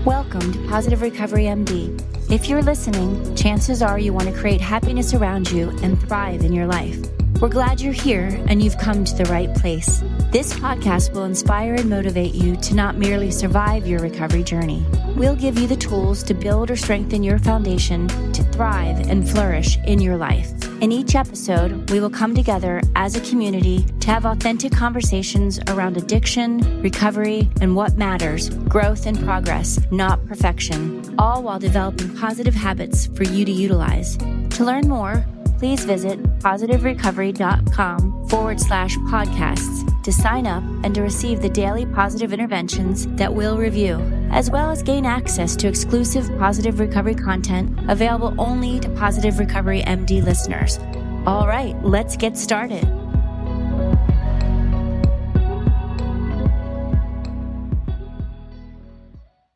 Welcome to Positive Recovery MD. If you're listening, chances are you want to create happiness around you and thrive in your life. We're glad you're here and you've come to the right place. This podcast will inspire and motivate you to not merely survive your recovery journey. We'll give you the tools to build or strengthen your foundation to thrive and flourish in your life. In each episode, we will come together as a community to have authentic conversations around addiction, recovery, and what matters, growth and progress, not perfection, all while developing positive habits for you to utilize. To learn more, please visit positiverecovery.com/podcasts to sign up and to receive the daily positive interventions that we'll review, as well as gain access to exclusive positive recovery content available only to Positive Recovery MD listeners. All right, let's get started.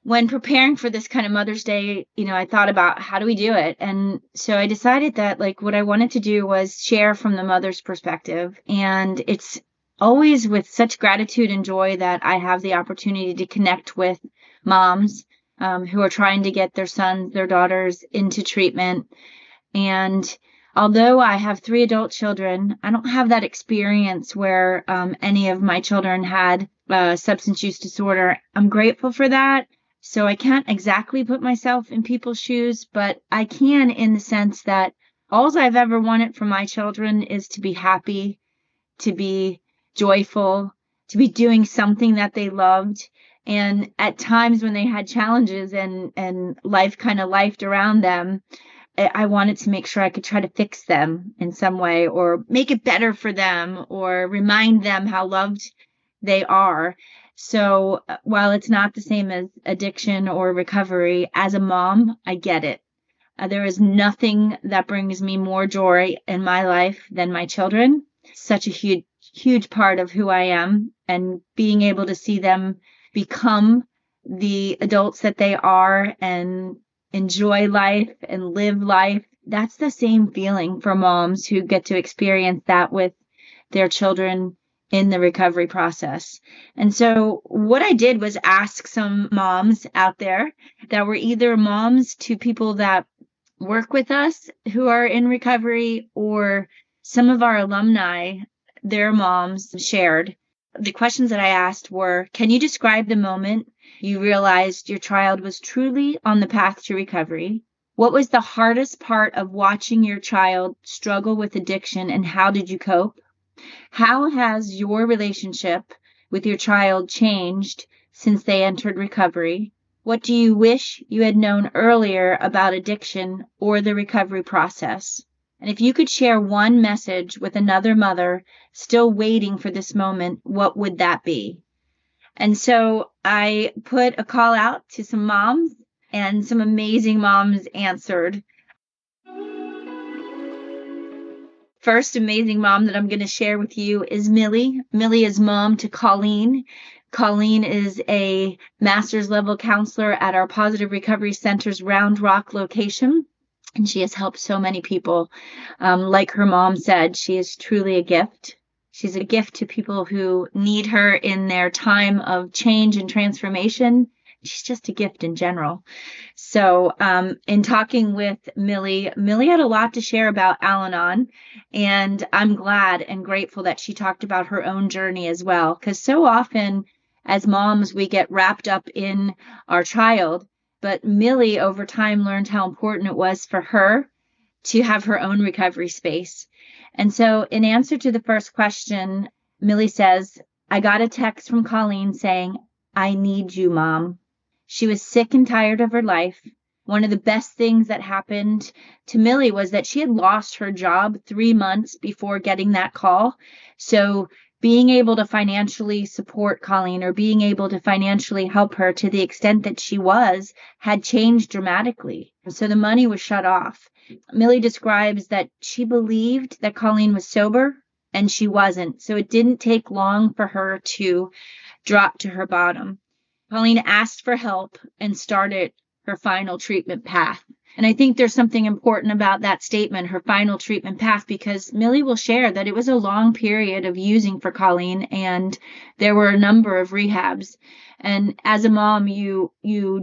When preparing for this kind of Mother's Day, I thought about how do we do it? And so I decided that what I wanted to do was share from the mother's perspective. And it's always with such gratitude and joy that I have the opportunity to connect with moms who are trying to get their sons, their daughters into treatment. And although I have 3 adult children, I don't have that experience where any of my children had substance use disorder. I'm grateful for that. So I can't exactly put myself in people's shoes, but I can in the sense that all I've ever wanted from my children is to be happy, to be joyful, to be doing something that they loved. And at times when they had challenges and life kind of lifed around them, I wanted to make sure I could try to fix them in some way or make it better for them or remind them how loved they are. So while it's not the same as addiction or recovery, as a mom, I get it. There is nothing that brings me more joy in my life than my children. Such a huge part of who I am, and being able to see them become the adults that they are and enjoy life and live life. That's the same feeling for moms who get to experience that with their children in the recovery process. And so what I did was ask some moms out there that were either moms to people that work with us who are in recovery, or some of our alumni, their moms shared. The questions that I asked were, can you describe the moment you realized your child was truly on the path to recovery? What was the hardest part of watching your child struggle with addiction, and how did you cope? How has your relationship with your child changed since they entered recovery? What do you wish you had known earlier about addiction or the recovery process? And if you could share one message with another mother still waiting for this moment, what would that be? And so I put a call out to some moms, and some amazing moms answered. First amazing mom that I'm going to share with you is Millie. Millie is mom to Colleen. Colleen is a master's level counselor at our Positive Recovery Center's Round Rock location, and she has helped so many people. Like her mom said, she is truly a gift. She's a gift to people who need her in their time of change and transformation. She's just a gift in general. So in talking with Millie had a lot to share about Al-Anon, and I'm glad and grateful that she talked about her own journey as well, because so often as moms, we get wrapped up in our child, but Millie over time learned how important it was for her to have her own recovery space. And so in answer to the first question, Millie says, I got a text from Colleen saying, I need you, Mom. She was sick and tired of her life. One of the best things that happened to Millie was that she had lost her job 3 months before getting that call. So being able to financially support Colleen, or being able to financially help her to the extent that she was, had changed dramatically. So the money was shut off. Millie describes that she believed that Colleen was sober, and she wasn't. So it didn't take long for her to drop to her bottom. Colleen asked for help and started her final treatment path. And I think there's something important about that statement, her final treatment path, because Millie will share that it was a long period of using for Colleen, and there were a number of rehabs. And as a mom, you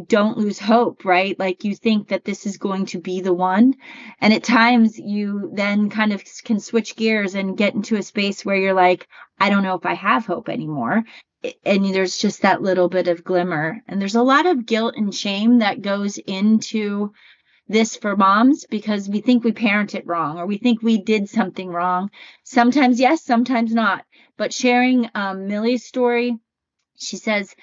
don't lose hope, right? Like you think that this is going to be the one. And at times you then kind of can switch gears and get into a space where you're like, I don't know if I have hope anymore. And there's just that little bit of glimmer. And there's a lot of guilt and shame that goes into this for moms because we think we parented wrong or we think we did something wrong. Sometimes yes, sometimes not. But sharing Millie's story, she says,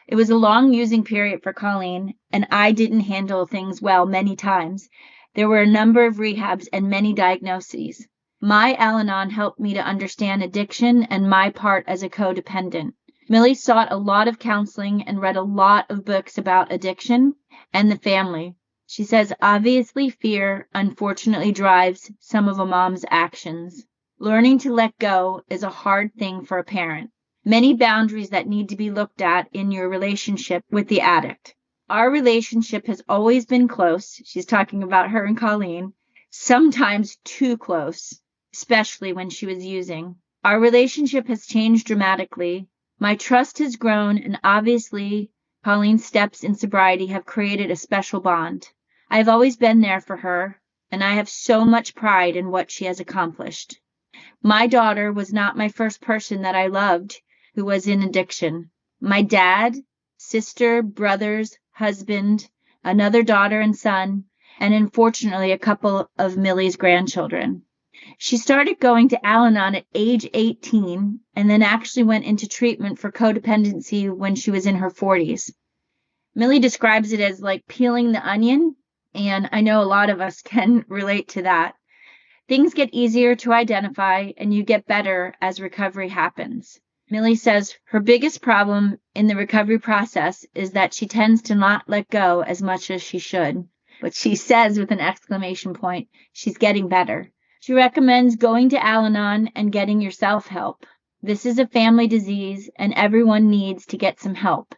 it was a long using period for Colleen, and I didn't handle things well many times. There were a number of rehabs and many diagnoses. My Al-Anon helped me to understand addiction and my part as a codependent. Millie sought a lot of counseling and read a lot of books about addiction and the family. She says, obviously, fear unfortunately drives some of a mom's actions. Learning to let go is a hard thing for a parent. Many boundaries that need to be looked at in your relationship with the addict. Our relationship has always been close. She's talking about her and Colleen. Sometimes too close, especially when she was using. Our relationship has changed dramatically. My trust has grown, and obviously, Colleen's steps in sobriety have created a special bond. I have always been there for her, and I have so much pride in what she has accomplished. My daughter was not my first person that I loved who was in addiction. My dad, sister, brothers, husband, another daughter and son, and unfortunately a couple of Millie's grandchildren. She started going to Al-Anon at age 18 and then actually went into treatment for codependency when she was in her 40s. Millie describes it as like peeling the onion, and I know a lot of us can relate to that. Things get easier to identify, and you get better as recovery happens. Millie says her biggest problem in the recovery process is that she tends to not let go as much as she should. But she says with an exclamation point, she's getting better. She recommends going to Al-Anon and getting your self-help. This is a family disease, and everyone needs to get some help.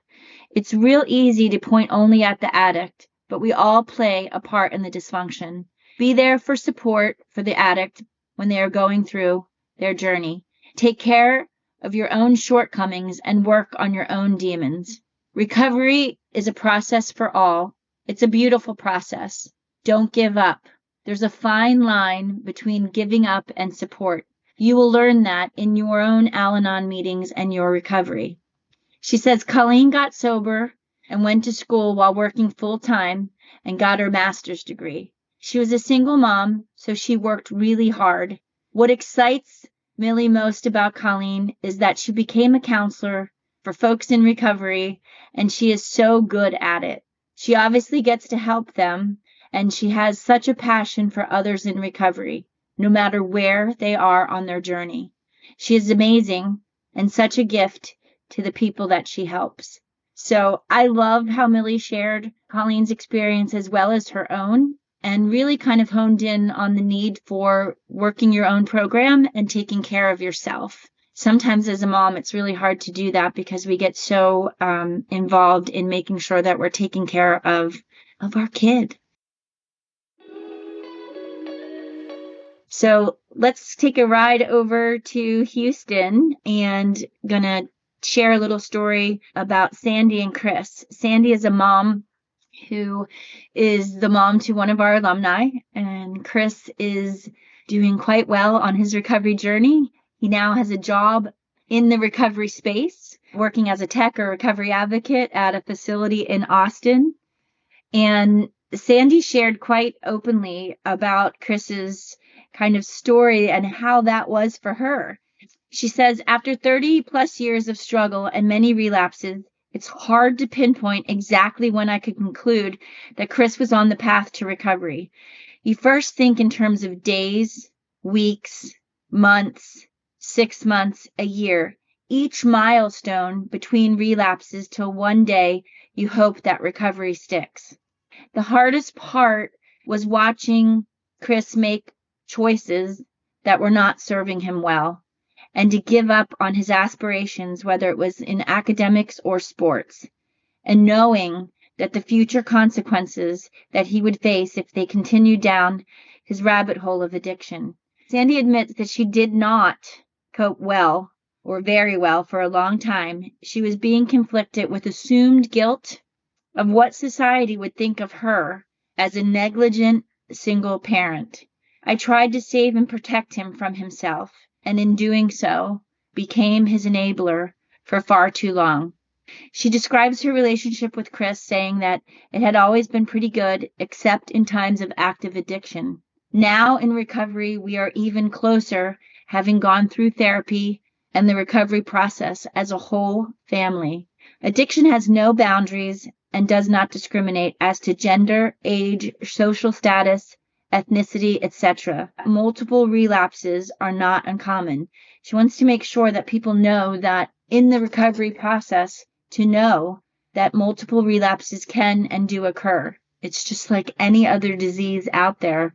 It's real easy to point only at the addict, but we all play a part in the dysfunction. Be there for support for the addict when they are going through their journey. Take care of your own shortcomings and work on your own demons. Recovery is a process for all. It's a beautiful process. Don't give up. There's a fine line between giving up and support. You will learn that in your own Al-Anon meetings and your recovery. She says Colleen got sober and went to school while working full-time and got her master's degree. She was a single mom, so she worked really hard. What excites Millie most about Colleen is that she became a counselor for folks in recovery, and she is so good at it. She obviously gets to help them, and she has such a passion for others in recovery, no matter where they are on their journey. She is amazing and such a gift to the people that she helps. So I love how Millie shared Colleen's experience as well as her own, and really kind of honed in on the need for working your own program and taking care of yourself. Sometimes as a mom, it's really hard to do that because we get so involved in making sure that we're taking care of our kid. So let's take a ride over to Houston and gonna share a little story about Sandy and Chris. Sandy is a mom who is the mom to one of our alumni, and Chris is doing quite well on his recovery journey. He now has a job in the recovery space, working as a tech or recovery advocate at a facility in Austin. And Sandy shared quite openly about Chris's kind of story and how that was for her. She says, after 30 plus years of struggle and many relapses, it's hard to pinpoint exactly when I could conclude that Chris was on the path to recovery. You first think in terms of days, weeks, months, 6 months, a year, each milestone between relapses till one day you hope that recovery sticks. The hardest part was watching Chris make choices that were not serving him well, and to give up on his aspirations, whether it was in academics or sports, and knowing that the future consequences that he would face if they continued down his rabbit hole of addiction. Sandy admits that she did not cope well or very well for a long time. She was being conflicted with assumed guilt of what society would think of her as a negligent single parent. I tried to save and protect him from himself, and in doing so, became his enabler for far too long. She describes her relationship with Chris, saying that it had always been pretty good, except in times of active addiction. Now in recovery, we are even closer, having gone through therapy and the recovery process as a whole family. Addiction has no boundaries and does not discriminate as to gender, age, social status, ethnicity, etc. Multiple relapses are not uncommon. She wants to make sure that people know that in the recovery process, to know that multiple relapses can and do occur. It's just like any other disease out there.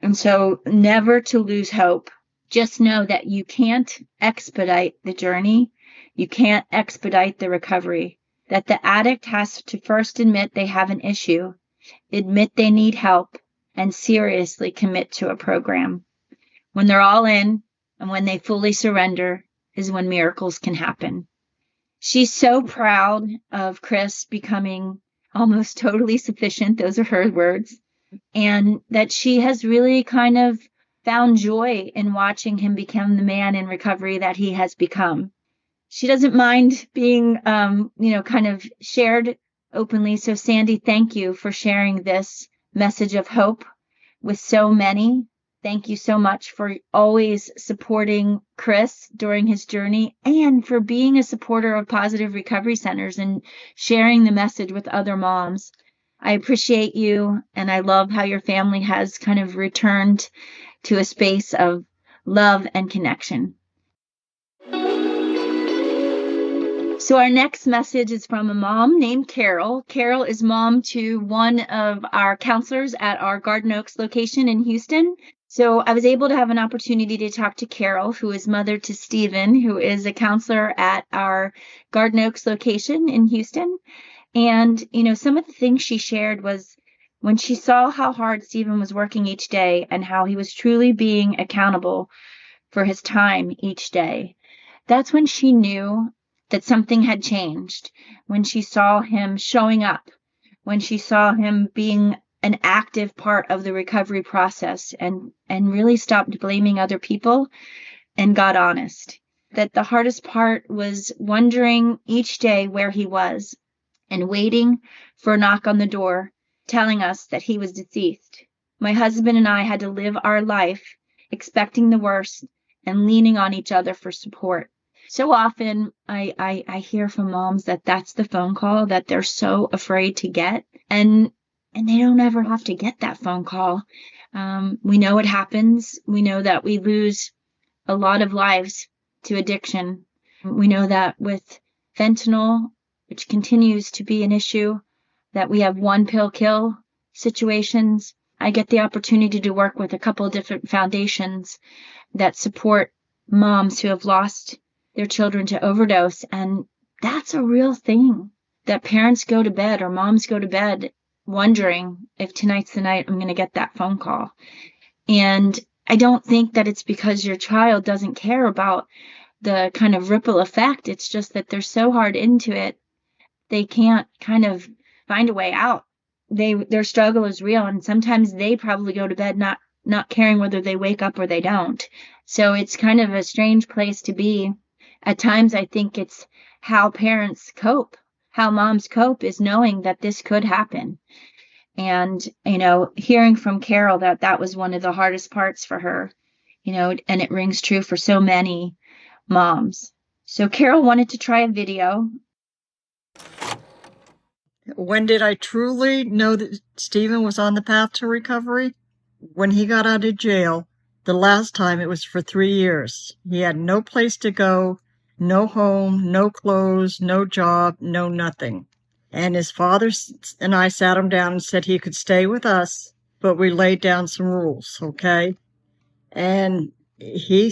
And so never to lose hope. Just know that you can't expedite the journey. You can't expedite the recovery. That the addict has to first admit they have an issue, admit they need help, and seriously commit to a program. When they're all in and when they fully surrender is when miracles can happen. She's so proud of Chris becoming almost totally sufficient. Those are her words. And that she has really kind of found joy in watching him become the man in recovery that he has become. She doesn't mind being, kind of shared openly. So Sandy, thank you for sharing this message of hope with so many. Thank you so much for always supporting Chris during his journey and for being a supporter of Positive Recovery Centers and sharing the message with other moms. I appreciate you, and I love how your family has kind of returned to a space of love and connection. So our next message is from a mom named Carol. Carol is mom to one of our counselors at our Garden Oaks location in Houston. So I was able to have an opportunity to talk to Carol, who is mother to Stephen, who is a counselor at our Garden Oaks location in Houston. And, some of the things she shared was when she saw how hard Stephen was working each day and how he was truly being accountable for his time each day. That's when she knew that something had changed, when she saw him showing up, when she saw him being an active part of the recovery process and really stopped blaming other people and got honest. That the hardest part was wondering each day where he was and waiting for a knock on the door telling us that he was deceased. My husband and I had to live our life expecting the worst and leaning on each other for support. So often I hear from moms that that's the phone call that they're so afraid to get, and they don't ever have to get that phone call. We know it happens. We know that we lose a lot of lives to addiction. We know that with fentanyl, which continues to be an issue, that we have one pill kill situations. I get the opportunity to work with a couple of different foundations that support moms who have lost their children to overdose. And that's a real thing, that parents go to bed or moms go to bed wondering if tonight's the night I'm going to get that phone call. And I don't think that it's because your child doesn't care about the kind of ripple effect. It's just that they're so hard into it, they can't kind of find a way out. Their struggle is real. And sometimes they probably go to bed not caring whether they wake up or they don't. So it's kind of a strange place to be. At times, I think it's how parents cope, how moms cope, is knowing that this could happen. And, hearing from Carol that was one of the hardest parts for her, and it rings true for so many moms. So Carol wanted to try a video. When did I truly know that Stephen was on the path to recovery? When he got out of jail, the last time, it was for 3 years. He had no place to go, no home, no clothes, no job, no nothing. And his father and I sat him down and said he could stay with us, but we laid down some rules, okay? And he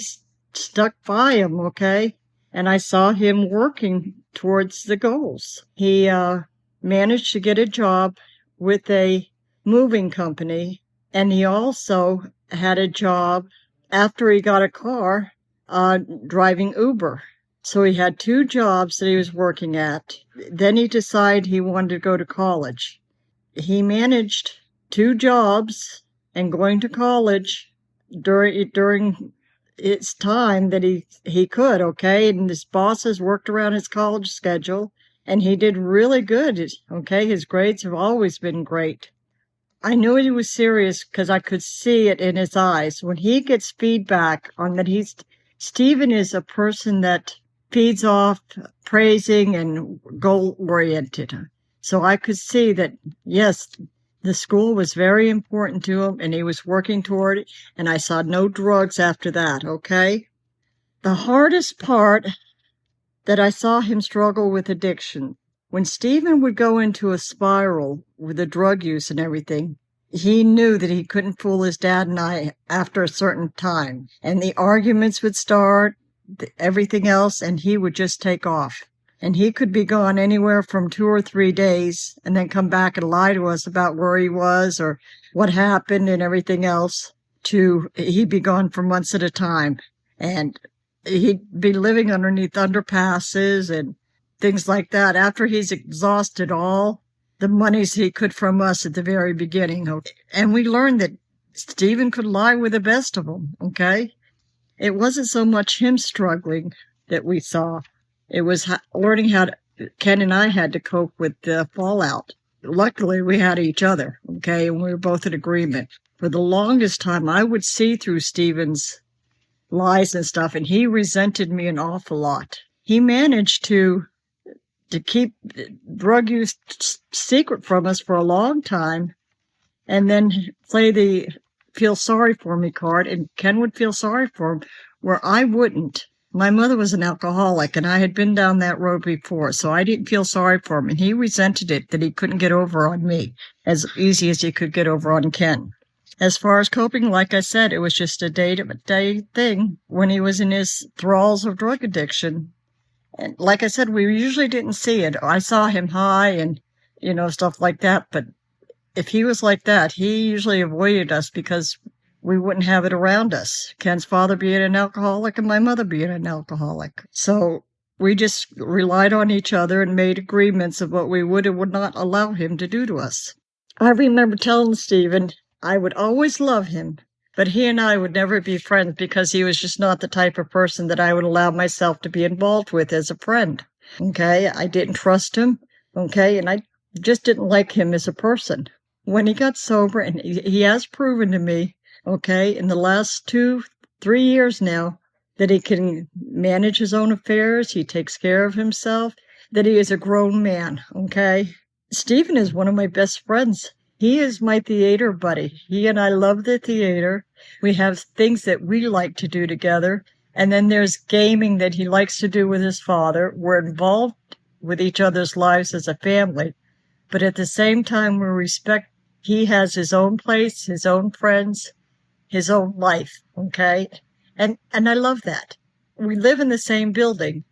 stuck by him, okay? And I saw him working towards the goals. He managed to get a job with a moving company, and he also had a job after he got a car driving Uber. So he had 2 jobs that he was working at. Then he decided he wanted to go to college. He managed 2 jobs and going to college during its time that he could, okay? And his bosses worked around his college schedule, and he did really good, okay? His grades have always been great. I knew he was serious because I could see it in his eyes. When he gets feedback on that, Stephen is a person that feeds off praising and goal-oriented. So I could see that, yes, the school was very important to him, and he was working toward it, and I saw no drugs after that, okay? The hardest part that I saw him struggle with addiction, when Stephen would go into a spiral with the drug use and everything, he knew that he couldn't fool his dad and I after a certain time, and the arguments would start, everything else, and he would just take off. And he could be gone anywhere from 2 or 3 days and then come back and lie to us about where he was or what happened and everything else, to he'd be gone for months at a time. And he'd be living underneath underpasses and things like that after he's exhausted all the monies he could from us at the very beginning. And we learned that Stephen could lie with the best of them, okay? It wasn't so much him struggling that we saw. It was learning how Ken and I had to cope with the fallout. Luckily, we had each other, okay, and we were both in agreement. For the longest time, I would see through Stephen's lies and stuff, and he resented me an awful lot. He managed to keep drug use secret from us for a long time, and then play the feel sorry for me card, and Ken would feel sorry for him, where I wouldn't. My mother was an alcoholic, and I had been down that road before, so I didn't feel sorry for him, and he resented it that he couldn't get over on me as easy as he could get over on Ken. As far as coping, like I said, it was just a day-to-day thing when he was in his thralls of drug addiction. And like I said, we usually didn't see it. I saw him high and, stuff like that, but if he was like that, he usually avoided us because we wouldn't have it around us. Ken's father being an alcoholic and my mother being an alcoholic. So we just relied on each other and made agreements of what we would and would not allow him to do to us. I remember telling Stephen I would always love him, but he and I would never be friends because he was just not the type of person that I would allow myself to be involved with as a friend. Okay, I didn't trust him. Okay, and I just didn't like him as a person. When he got sober, and he has proven to me, okay, in the last 2-3 years now, that he can manage his own affairs, he takes care of himself, that he is a grown man, okay? Stephen is one of my best friends. He is my theater buddy. He and I love the theater. We have things that we like to do together. And then there's gaming that he likes to do with his father. We're involved with each other's lives as a family. But at the same time, we respect he has his own place, his own friends, his own life, okay? And I love that. We live in the same building,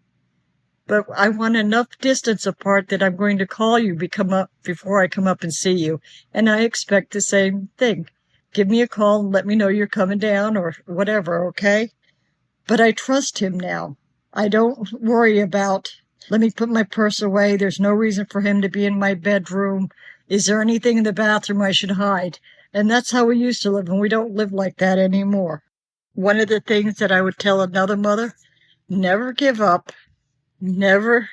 but I want enough distance apart that I'm going to call you before I come up and see you. And I expect the same thing. Give me a call and let me know you're coming down or whatever, okay? But I trust him now. I don't worry about, let me put my purse away. There's no reason for him to be in my bedroom. Is there anything in the bathroom I should hide? And that's how we used to live, and we don't live like that anymore. One of the things that I would tell another mother, never give up, never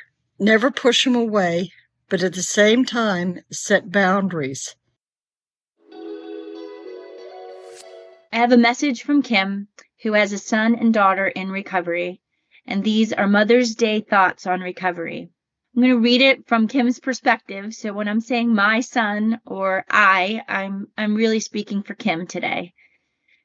push him away, but at the same time, set boundaries. I have a message from Kim, who has a son and daughter in recovery, and these are Mother's Day thoughts on recovery. I'm going to read it from Kim's perspective. So when I'm saying my son or I'm really speaking for Kim today.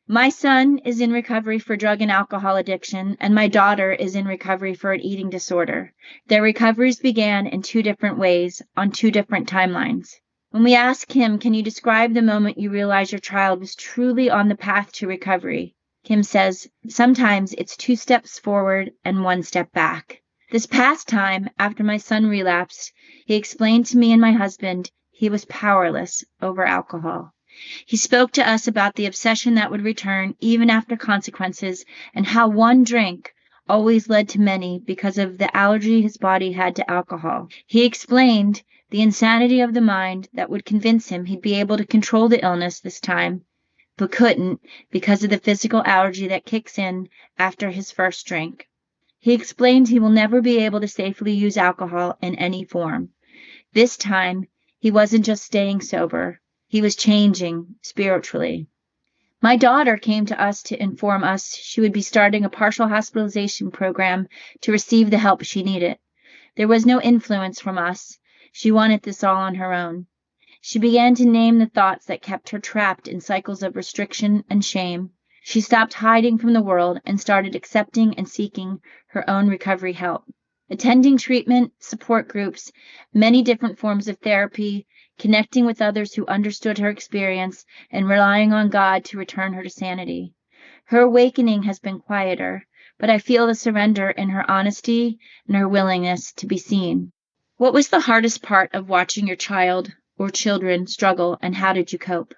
My son is in recovery for drug and alcohol addiction, and my daughter is in recovery for an eating disorder. Their recoveries began in 2 different ways on 2 different timelines. When we asked Kim, can you describe the moment you realized your child was truly on the path to recovery? Kim says, sometimes it's 2 steps forward and 1 step back. This past time, after my son relapsed, he explained to me and my husband he was powerless over alcohol. He spoke to us about the obsession that would return even after consequences and how one drink always led to many because of the allergy his body had to alcohol. He explained the insanity of the mind that would convince him he'd be able to control the illness this time, but couldn't because of the physical allergy that kicks in after his first drink. He explained he will never be able to safely use alcohol in any form. This time, he wasn't just staying sober, he was changing spiritually. My daughter came to us to inform us she would be starting a partial hospitalization program to receive the help she needed. There was no influence from us. She wanted this all on her own. She began to name the thoughts that kept her trapped in cycles of restriction and shame. She stopped hiding from the world and started accepting and seeking her own recovery help. Attending treatment, support groups, many different forms of therapy, connecting with others who understood her experience, and relying on God to return her to sanity. Her awakening has been quieter, but I feel the surrender in her honesty and her willingness to be seen. What was the hardest part of watching your child or children struggle, and how did you cope?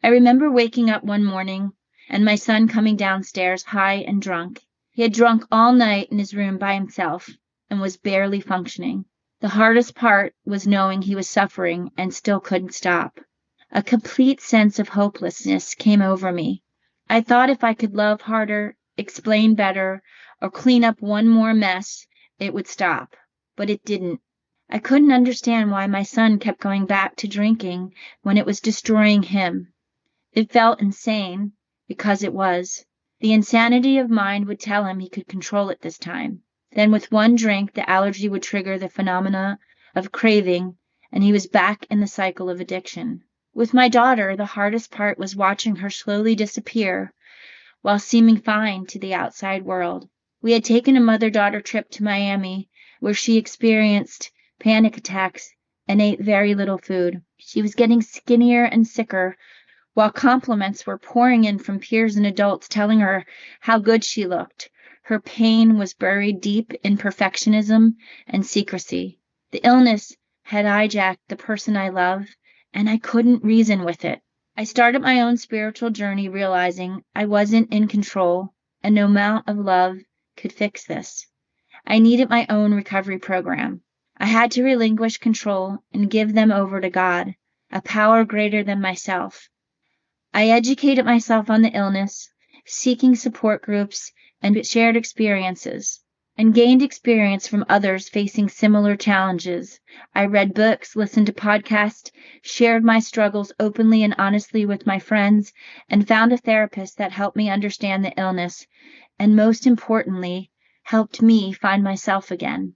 I remember waking up one morning and my son coming downstairs high and drunk. He had drunk all night in his room by himself and was barely functioning. The hardest part was knowing he was suffering and still couldn't stop. A complete sense of hopelessness came over me. I thought if I could love harder, explain better, or clean up one more mess, it would stop. But it didn't. I couldn't understand why my son kept going back to drinking when it was destroying him. It felt insane, because it was. The insanity of mind would tell him he could control it this time. Then with one drink, the allergy would trigger the phenomena of craving, and he was back in the cycle of addiction. With my daughter, the hardest part was watching her slowly disappear while seeming fine to the outside world. We had taken a mother-daughter trip to Miami, where she experienced panic attacks and ate very little food. She was getting skinnier and sicker, while compliments were pouring in from peers and adults telling her how good she looked. Her pain was buried deep in perfectionism and secrecy. The illness had hijacked the person I love, and I couldn't reason with it. I started my own spiritual journey realizing I wasn't in control, and no amount of love could fix this. I needed my own recovery program. I had to relinquish control and give them over to God, a power greater than myself. I educated myself on the illness, seeking support groups and shared experiences, and gained experience from others facing similar challenges. I read books, listened to podcasts, shared my struggles openly and honestly with my friends, and found a therapist that helped me understand the illness, and most importantly, helped me find myself again.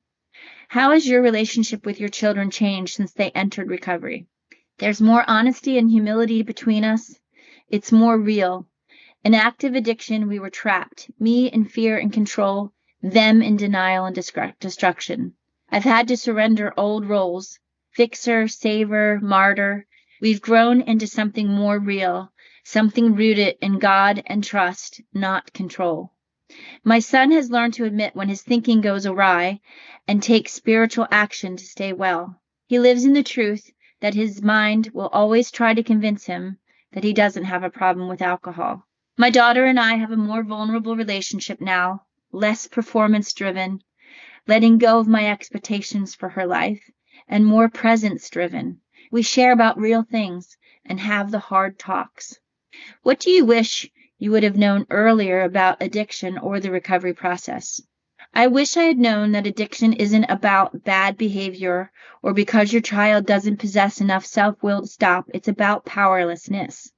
How has your relationship with your children changed since they entered recovery? There's more honesty and humility between us. It's more real. In active addiction, we were trapped, me in fear and control, them in denial and destruction. I've had to surrender old roles, fixer, saver, martyr. We've grown into something more real, something rooted in God and trust, not control. My son has learned to admit when his thinking goes awry and take spiritual action to stay well. He lives in the truth that his mind will always try to convince him that he doesn't have a problem with alcohol. My daughter and I have a more vulnerable relationship now, less performance-driven, letting go of my expectations for her life, and more presence-driven. We share about real things and have the hard talks. What do you wish you would have known earlier about addiction or the recovery process? I wish I had known that addiction isn't about bad behavior or because your child doesn't possess enough self-will to stop. It's about powerlessness.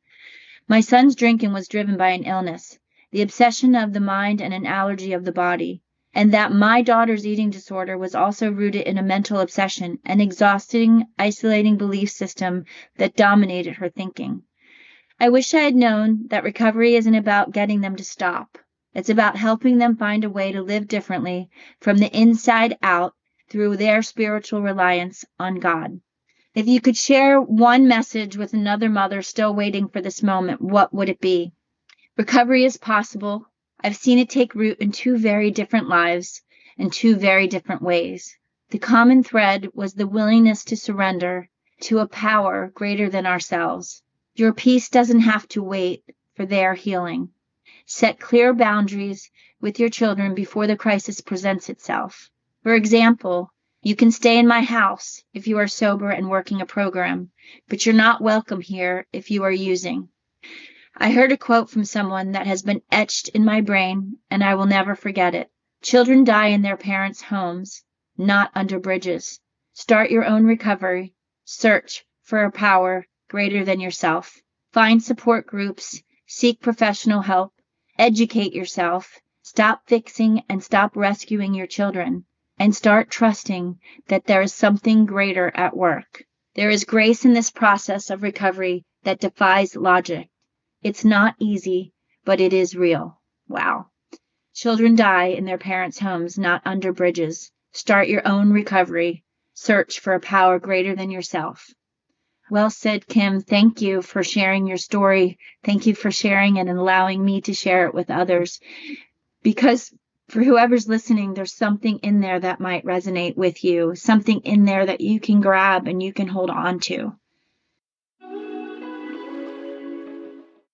My son's drinking was driven by an illness, the obsession of the mind and an allergy of the body, and that my daughter's eating disorder was also rooted in a mental obsession, an exhausting, isolating belief system that dominated her thinking. I wish I had known that recovery isn't about getting them to stop. It's about helping them find a way to live differently from the inside out through their spiritual reliance on God. If you could share one message with another mother still waiting for this moment, what would it be? Recovery is possible. I've seen it take root in two very different lives, in two very different ways. The common thread was the willingness to surrender to a power greater than ourselves. Your peace doesn't have to wait for their healing. Set clear boundaries with your children before the crisis presents itself. For example, you can stay in my house if you are sober and working a program, but you're not welcome here if you are using. I heard a quote from someone that has been etched in my brain, and I will never forget it. Children die in their parents' homes, not under bridges. Start your own recovery. Search for a power greater than yourself. Find support groups. Seek professional help. Educate yourself. Stop fixing and stop rescuing your children. And start trusting that there is something greater at work. There is grace in this process of recovery that defies logic. It's not easy, but it is real. Wow. Children die in their parents' homes, not under bridges. Start your own recovery. Search for a power greater than yourself. Well said, Kim. Thank you for sharing your story. Thank you for sharing it and allowing me to share it with others. Because for whoever's listening, there's something in there that might resonate with you, something in there that you can grab and you can hold on to.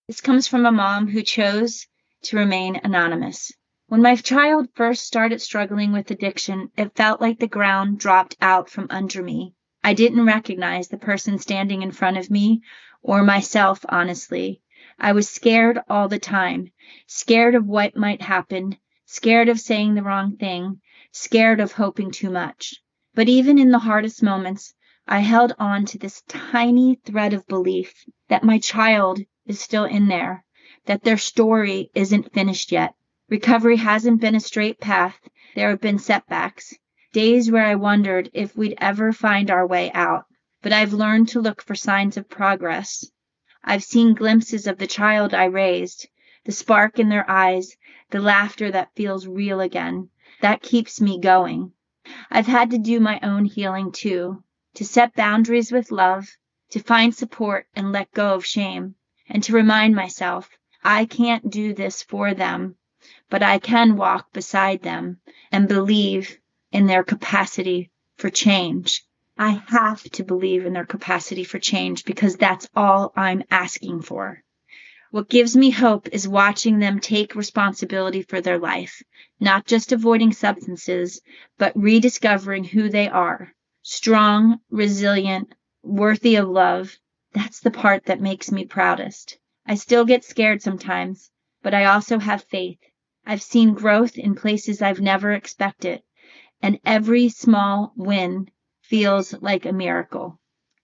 This comes from a mom who chose to remain anonymous. When my child first started struggling with addiction, it felt like the ground dropped out from under me. I didn't recognize the person standing in front of me or myself, honestly. I was scared all the time, scared of what might happen, scared of saying the wrong thing, scared of hoping too much. But even in the hardest moments, I held on to this tiny thread of belief that my child is still in there, that their story isn't finished yet. Recovery hasn't been a straight path. There have been setbacks, days where I wondered if we'd ever find our way out. But I've learned to look for signs of progress. I've seen glimpses of the child I raised, the spark in their eyes, the laughter that feels real again. That keeps me going. I've had to do my own healing too, to set boundaries with love, to find support and let go of shame, and to remind myself, I can't do this for them, but I can walk beside them and believe in their capacity for change. I have to believe in their capacity for change because that's all I'm asking for. What gives me hope is watching them take responsibility for their life, not just avoiding substances, but rediscovering who they are. Strong, resilient, worthy of love. That's the part that makes me proudest. I still get scared sometimes, but I also have faith. I've seen growth in places I've never expected, and every small win feels like a miracle.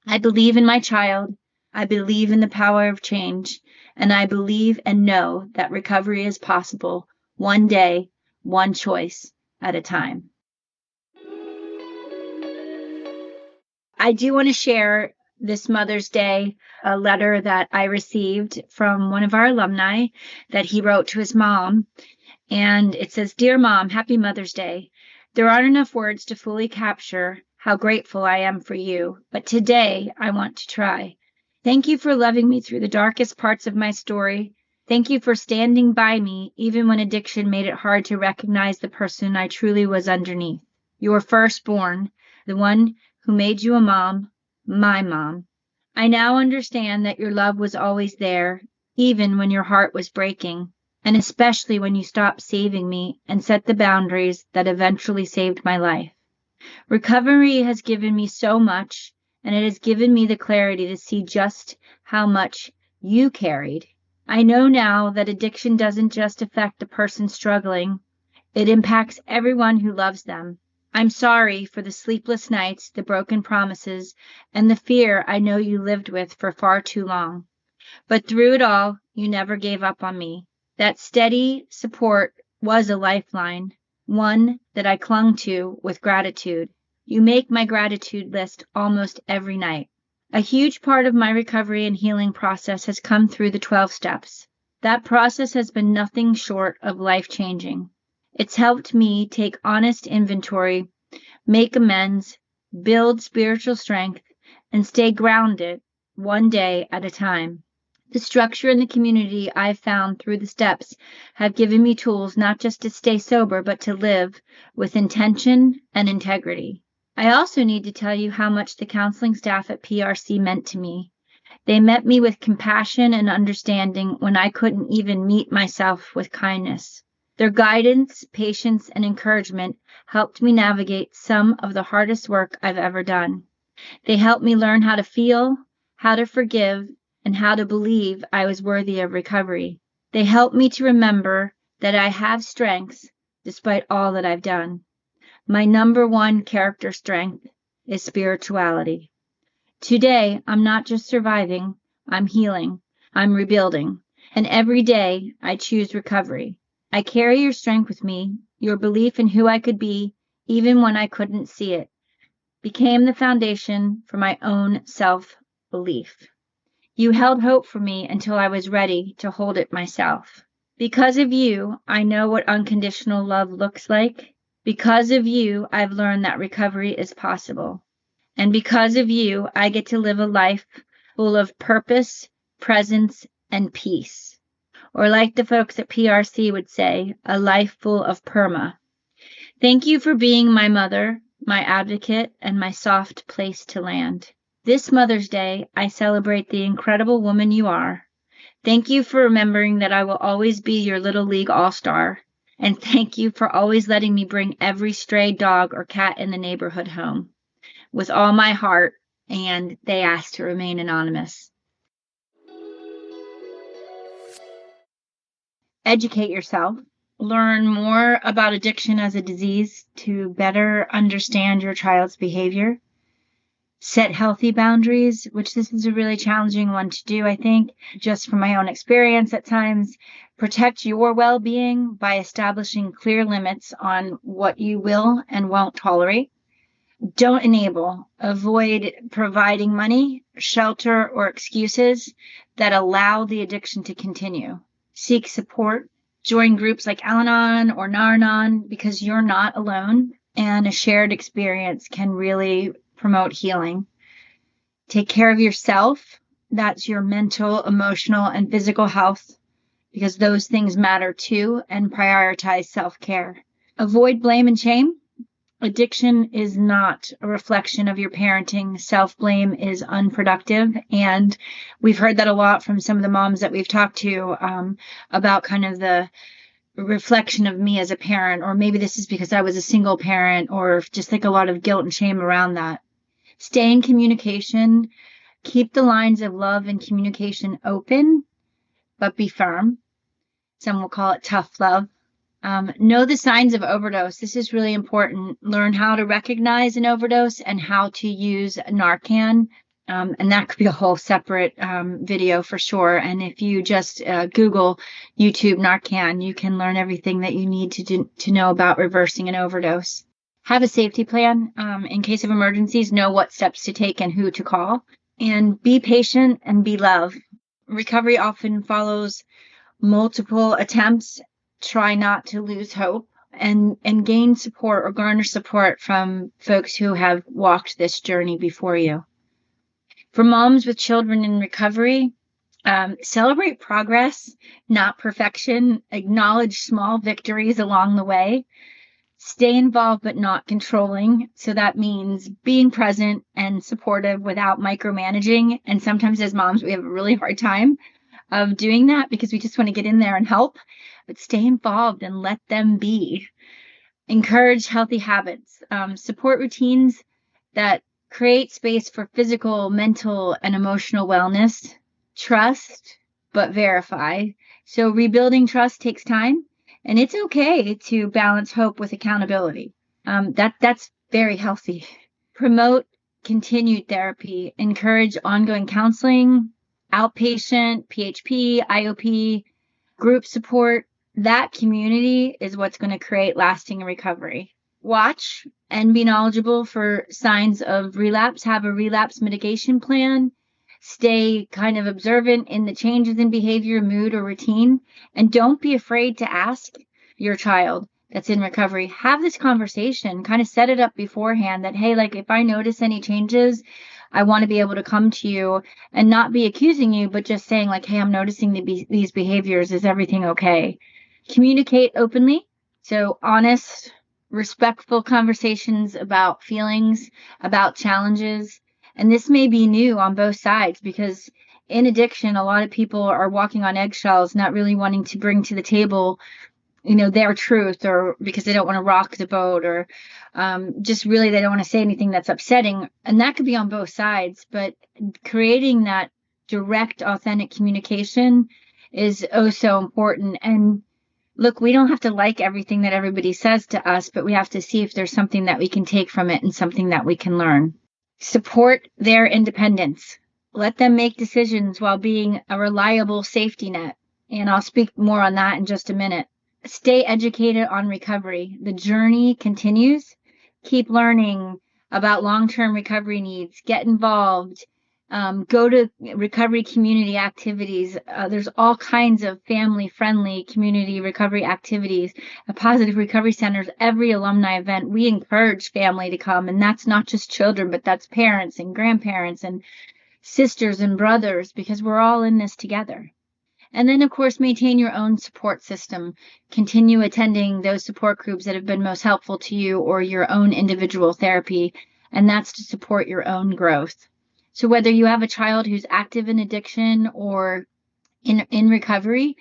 I believe in my child. I believe in the power of change, and I believe and know that recovery is possible one day, one choice at a time. I do want to share this Mother's Day a letter that I received from one of our alumni that he wrote to his mom. And it says, "Dear Mom, happy Mother's Day. There aren't enough words to fully capture how grateful I am for you, but today I want to try. Thank you for loving me through the darkest parts of my story. Thank you for standing by me even when addiction made it hard to recognize the person I truly was underneath. Your firstborn, the one who made you a mom, my mom. I now understand that your love was always there, even when your heart was breaking, and especially when you stopped saving me and set the boundaries that eventually saved my life. Recovery has given me so much, and it has given me the clarity to see just how much you carried. I know now that addiction doesn't just affect the person struggling, it impacts everyone who loves them. I'm sorry for the sleepless nights, the broken promises, and the fear I know you lived with for far too long. But through it all, you never gave up on me. That steady support was a lifeline, one that I clung to with gratitude. You make my gratitude list almost every night. A huge part of my recovery and healing process has come through the 12 steps. That process has been nothing short of life-changing. It's helped me take honest inventory, make amends, build spiritual strength, and stay grounded one day at a time. The structure and the community I've found through the steps have given me tools not just to stay sober, but to live with intention and integrity. I also need to tell you how much the counseling staff at PRC meant to me. They met me with compassion and understanding when I couldn't even meet myself with kindness. Their guidance, patience, and encouragement helped me navigate some of the hardest work I've ever done. They helped me learn how to feel, how to forgive, and how to believe I was worthy of recovery. They helped me to remember that I have strengths despite all that I've done. My number one character strength is spirituality. Today, I'm not just surviving, I'm healing, I'm rebuilding, and every day I choose recovery. I carry your strength with me, your belief in who I could be, even when I couldn't see it, became the foundation for my own self-belief. You held hope for me until I was ready to hold it myself. Because of you, I know what unconditional love looks like. Because of you, I've learned that recovery is possible. And because of you, I get to live a life full of purpose, presence, and peace. Or like the folks at PRC would say, a life full of perma. Thank you for being my mother, my advocate, and my soft place to land. This Mother's Day, I celebrate the incredible woman you are. Thank you for remembering that I will always be your Little League All-Star. And thank you for always letting me bring every stray dog or cat in the neighborhood home. With all my heart, and they ask to remain anonymous. Educate yourself. Learn more about addiction as a disease to better understand your child's behavior. Set healthy boundaries, which this is a really challenging one to do, I think, just from my own experience at times. Protect your well-being by establishing clear limits on what you will and won't tolerate. Don't enable, avoid providing money, shelter, or excuses that allow the addiction to continue. Seek support. Join groups like Al-Anon or Nar-Anon because you're not alone, and a shared experience can really promote healing. Take care of yourself. That's your mental, emotional, and physical health, because those things matter too, and prioritize self-care. Avoid blame and shame. Addiction is not a reflection of your parenting. Self-blame is unproductive. And we've heard that a lot from some of the moms that we've talked to about kind of the reflection of me as a parent, or maybe this is because I was a single parent, or just like a lot of guilt and shame around that. Stay in communication. Keep the lines of love and communication open, but be firm. Some will call it tough love. Know the signs of overdose. This is really important. Learn how to recognize an overdose and how to use Narcan. And that could be a whole separate video for sure. And if you just Google YouTube Narcan, you can learn everything that you need to know about reversing an overdose. Have a safety plan in case of emergencies. Know what steps to take and who to call. And be patient and be love. Recovery often follows multiple attempts. Try not to lose hope and gain support or garner support from folks who have walked this journey before you. For moms with children in recovery, celebrate progress, not perfection. Acknowledge small victories along the way. Stay involved but not controlling. So that means being present and supportive without micromanaging. And sometimes as moms, we have a really hard time of doing that because we just want to get in there and help. But stay involved and let them be. Encourage healthy habits. Support routines that create space for physical, mental, and emotional wellness. Trust, but verify. So rebuilding trust takes time, and it's okay to balance hope with accountability. That's very healthy. Promote continued therapy. Encourage ongoing counseling, outpatient, PHP, IOP, group support. That community is what's going to create lasting recovery. Watch and be knowledgeable for signs of relapse. Have a relapse mitigation plan. Stay kind of observant in the changes in behavior, mood, or routine. And don't be afraid to ask your child that's in recovery. Have this conversation. Kind of set it up beforehand that, hey, like if I notice any changes, I want to be able to come to you and not be accusing you, but just saying like, hey, I'm noticing these behaviors. Is everything okay? Communicate openly. So honest, respectful conversations about feelings, about challenges. And this may be new on both sides because in addiction, a lot of people are walking on eggshells, not really wanting to bring to the table, their truth, or because they don't want to rock the boat, or just really they don't want to say anything that's upsetting. And that could be on both sides. But creating that direct, authentic communication is oh so important. And look, we don't have to like everything that everybody says to us, but we have to see if there's something that we can take from it and something that we can learn. Support their independence. Let them make decisions while being a reliable safety net. And I'll speak more on that in just a minute. Stay educated on recovery. The journey continues. Keep learning about long-term recovery needs. Get involved. Go to recovery community activities. There's all kinds of family-friendly community recovery activities. Positive recovery centers, every alumni event, we encourage family to come. And that's not just children, but that's parents and grandparents and sisters and brothers, because we're all in this together. And then, of course, maintain your own support system. Continue attending those support groups that have been most helpful to you, or your own individual therapy, and that's to support your own growth. So whether you have a child who's active in addiction or in recovery,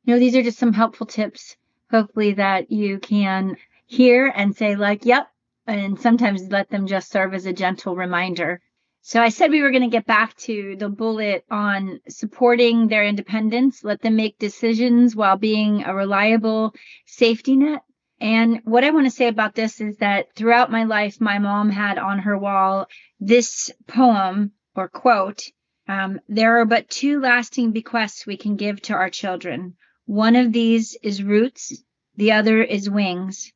these are just some helpful tips, hopefully, that you can hear and say like, yep, and sometimes let them just serve as a gentle reminder. So I said we were going to get back to the bullet on supporting their independence. Let them make decisions while being a reliable safety net. And what I want to say about this is that throughout my life, my mom had on her wall this poem or quote, there are but two lasting bequests we can give to our children. One of these is roots, the other is wings.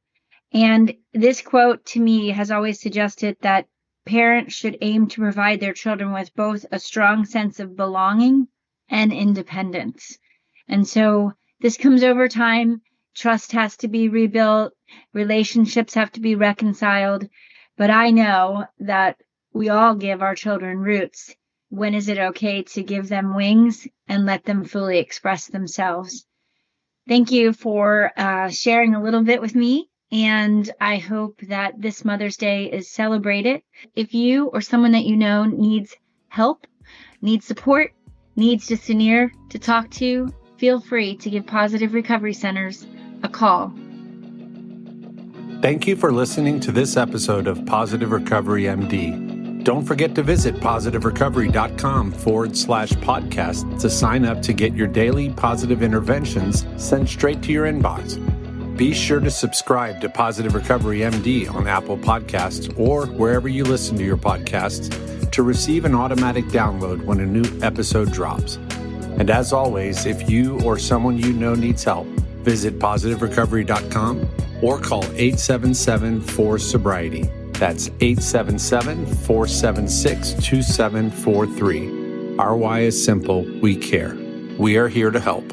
And this quote to me has always suggested that parents should aim to provide their children with both a strong sense of belonging and independence. And so this comes over time. Trust has to be rebuilt. Relationships have to be reconciled. But I know that we all give our children roots. When is it okay to give them wings and let them fully express themselves? Thank you for sharing a little bit with me. And I hope that this Mother's Day is celebrated. If you or someone that you know needs help, needs support, needs just an ear to talk to, feel free to give Positive Recovery Centers a call. Thank you for listening to this episode of Positive Recovery MD. Don't forget to visit positiverecovery.com/podcast to sign up to get your daily positive interventions sent straight to your inbox. Be sure to subscribe to Positive Recovery MD on Apple Podcasts or wherever you listen to your podcasts to receive an automatic download when a new episode drops. And as always, if you or someone you know needs help, visit positiverecovery.com or call 877-4-SOBRIETY. That's 877-476-2743. Our why is simple. We care. We are here to help.